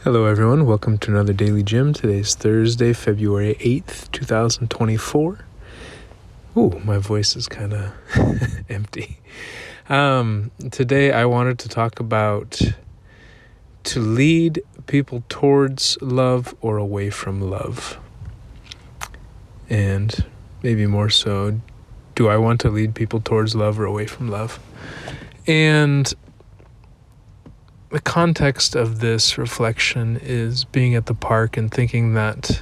Hello everyone, welcome to another DailyJim. Today's Thursday, February 8th, 2024. Ooh, my voice is kind of empty. Today I wanted to talk about to lead people towards love or away from love. And maybe more so, do I want to lead people towards love or away from love? And the context of this reflection is being at the park and thinking that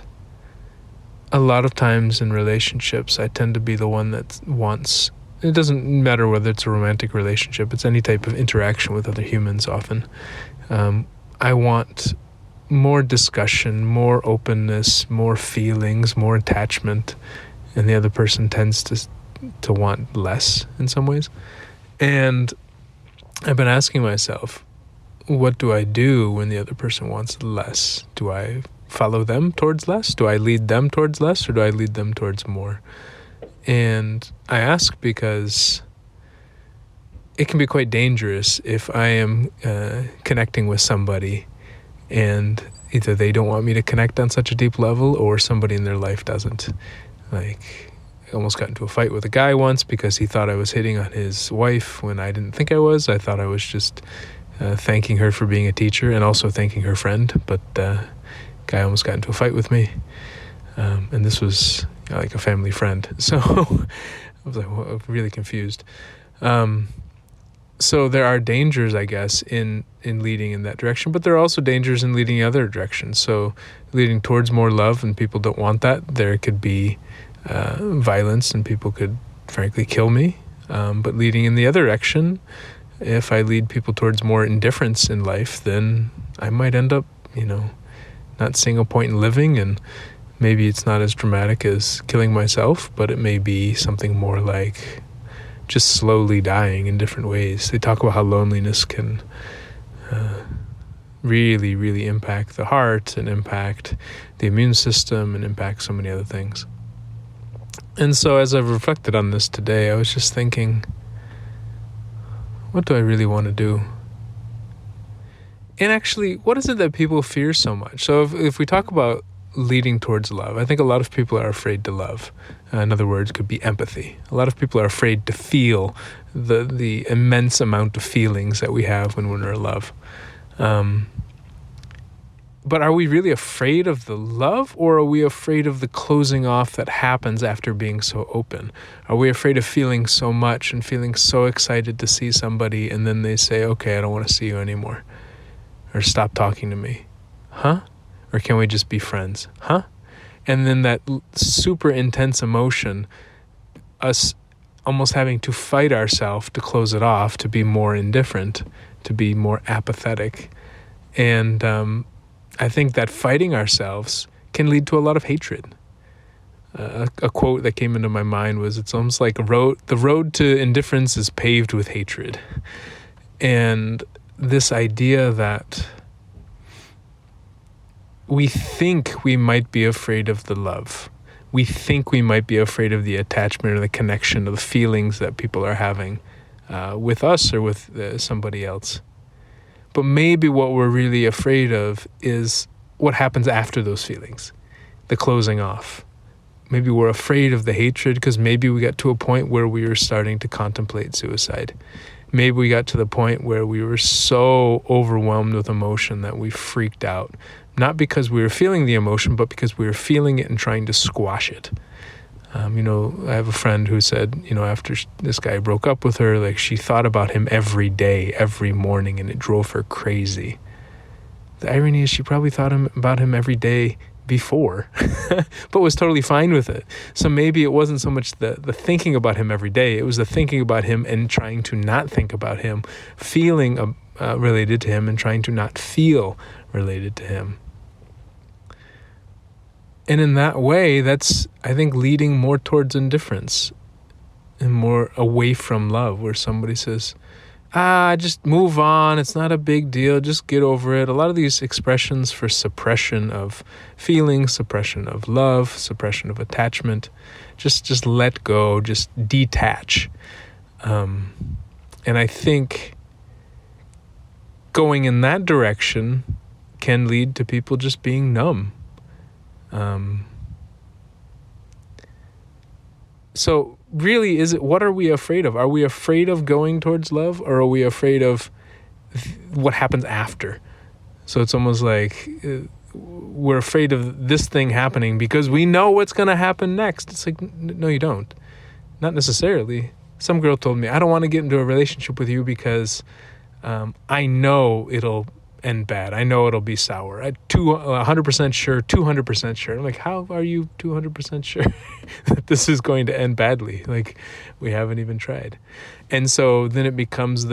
a lot of times in relationships, I tend to be the one that wants, it doesn't matter whether it's a romantic relationship, it's any type of interaction with other humans often. I want more discussion, more openness, more feelings, more attachment, and the other person tends to want less in some ways. And I've been asking myself, what do I do when the other person wants less? Do I follow them towards less? Do I lead them towards less, or do I lead them towards more? And I ask because it can be quite dangerous if I am connecting with somebody and either they don't want me to connect on such a deep level or somebody in their life doesn't. Like, I almost got into a fight with a guy once because he thought I was hitting on his wife when I didn't think I was. I thought I was just thanking her for being a teacher and also thanking her friend, but guy almost got into a fight with me, and this was like a family friend, so I was like really confused. So there are dangers, I guess, in leading in that direction, but there are also dangers in leading other directions. So leading towards more love, and people don't want that, there could be violence and people could frankly kill me. But leading in the other direction, if I lead people towards more indifference in life, then I might end up, not seeing a point in living, and maybe it's not as dramatic as killing myself, but it may be something more like just slowly dying in different ways. They talk about how loneliness can really, really impact the heart and impact the immune system and impact so many other things. And so as I've reflected on this today, I was just thinking, what do I really want to do? And actually, what is it that people fear so much? So if we talk about leading towards love, I think a lot of people are afraid to love. In other words, could be empathy. A lot of people are afraid to feel the immense amount of feelings that we have when we're in love. But are we really afraid of the love, or are we afraid of the closing off that happens after being so open? Are we afraid of feeling so much and feeling so excited to see somebody, and then they say, okay, I don't want to see you anymore, or stop talking to me? Huh? Or can we just be friends? Huh? And then that super intense emotion, us almost having to fight ourselves to close it off, to be more indifferent, to be more apathetic. And I think that fighting ourselves can lead to a lot of hatred. A quote that came into my mind was, it's almost like the road to indifference is paved with hatred. And this idea that we think we might be afraid of the love. We think we might be afraid of the attachment or the connection or the feelings that people are having with us or with somebody else. But maybe what we're really afraid of is what happens after those feelings, the closing off. Maybe we're afraid of the hatred because maybe we got to a point where we were starting to contemplate suicide. Maybe we got to the point where we were so overwhelmed with emotion that we freaked out. Not because we were feeling the emotion, but because we were feeling it and trying to squash it. I have a friend who said, after this guy broke up with her, like she thought about him every day, every morning, and it drove her crazy. The irony is she probably thought about him every day before, but was totally fine with it. So maybe it wasn't so much the thinking about him every day, it was the thinking about him and trying to not think about him, feeling related to him and trying to not feel related to him. And in that way, that's, I think, leading more towards indifference and more away from love, where somebody says, just move on, it's not a big deal, just get over it. A lot of these expressions for suppression of feelings, suppression of love, suppression of attachment, just let go, just detach. And I think going in that direction can lead to people just being numb. So really, what are we afraid of? Are we afraid of going towards love, or are we afraid of what happens after? So it's almost like we're afraid of this thing happening because we know what's going to happen next. It's like, no, you don't. Not necessarily. Some girl told me, I don't want to get into a relationship with you because I know it'll end bad. I know it'll be sour. I'm 100% sure, 200% sure. I'm like, how are you 200% sure that this is going to end badly? Like, we haven't even tried. And so then it becomes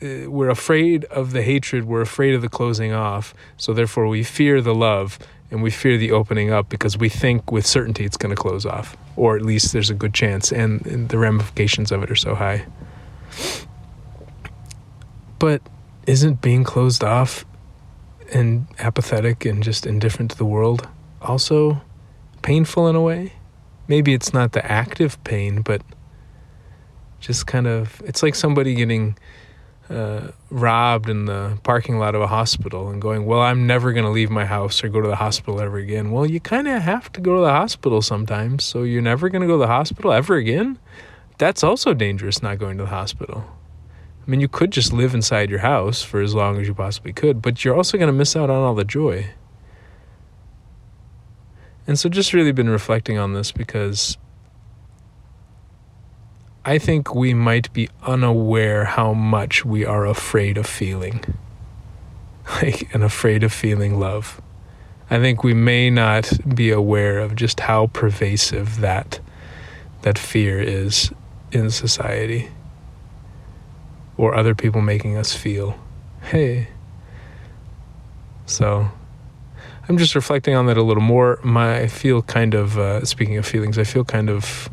we're afraid of the hatred. We're afraid of the closing off. So therefore we fear the love and we fear the opening up because we think with certainty it's going to close off, or at least there's a good chance, and the ramifications of it are so high. But isn't being closed off and apathetic and just indifferent to the world also painful in a way? Maybe it's not the active pain, but just kind of, it's like somebody getting robbed in the parking lot of a hospital and going, well, I'm never going to leave my house or go to the hospital ever again. Well, you kind of have to go to the hospital sometimes, so you're never going to go to the hospital ever again? That's also dangerous, not going to the hospital. I mean, you could just live inside your house for as long as you possibly could, but you're also going to miss out on all the joy. And so just really been reflecting on this because I think we might be unaware how much we are afraid of feeling, and afraid of feeling love. I think we may not be aware of just how pervasive that fear is in society, or other people making us feel, hey. So I'm just reflecting on that a little more. I feel kind of, speaking of feelings, I feel kind of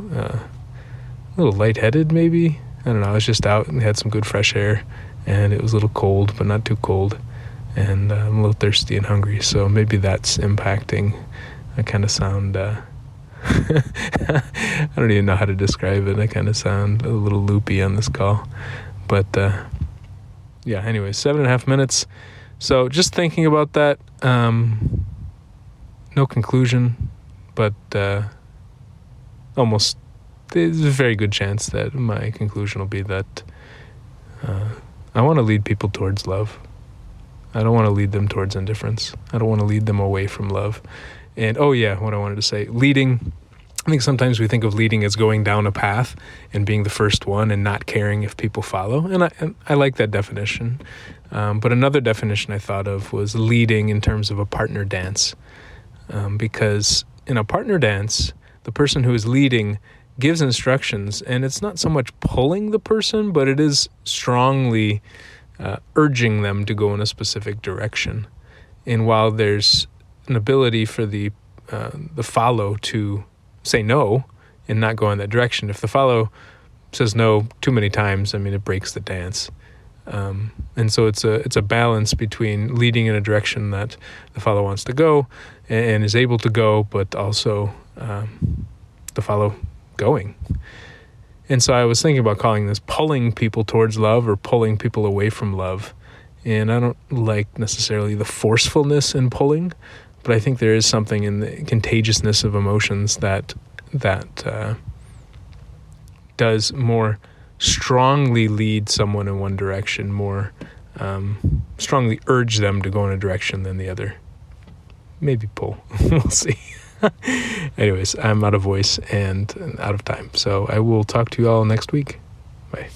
a little lightheaded maybe. I don't know, I was just out and had some good fresh air, and it was a little cold, but not too cold. And I'm a little thirsty and hungry, so maybe that's impacting. I kind of sound, I don't even know how to describe it. I kind of sound a little loopy on this call. But yeah, anyway, 7.5 minutes. So just thinking about that, no conclusion, but almost, there's a very good chance that my conclusion will be that I want to lead people towards love. I don't want to lead them towards indifference. I don't want to lead them away from love. And oh yeah, what I wanted to say, leading, I think sometimes we think of leading as going down a path and being the first one and not caring if people follow. And I like that definition. But another definition I thought of was leading in terms of a partner dance. Because in a partner dance, the person who is leading gives instructions, and it's not so much pulling the person, but it is strongly urging them to go in a specific direction. And while there's an ability for the follow to say no and not go in that direction, if the follow says no too many times, I mean, it breaks the dance. And so it's a balance between leading in a direction that the follow wants to go and is able to go, but also the follow going. And so I was thinking about calling this pulling people towards love or pulling people away from love. And I don't like necessarily the forcefulness in pulling, but I think there is something in the contagiousness of emotions that does more strongly lead someone in one direction, more strongly urge them to go in a direction than the other. Maybe pull. We'll see. Anyways, I'm out of voice and out of time. So I will talk to you all next week. Bye.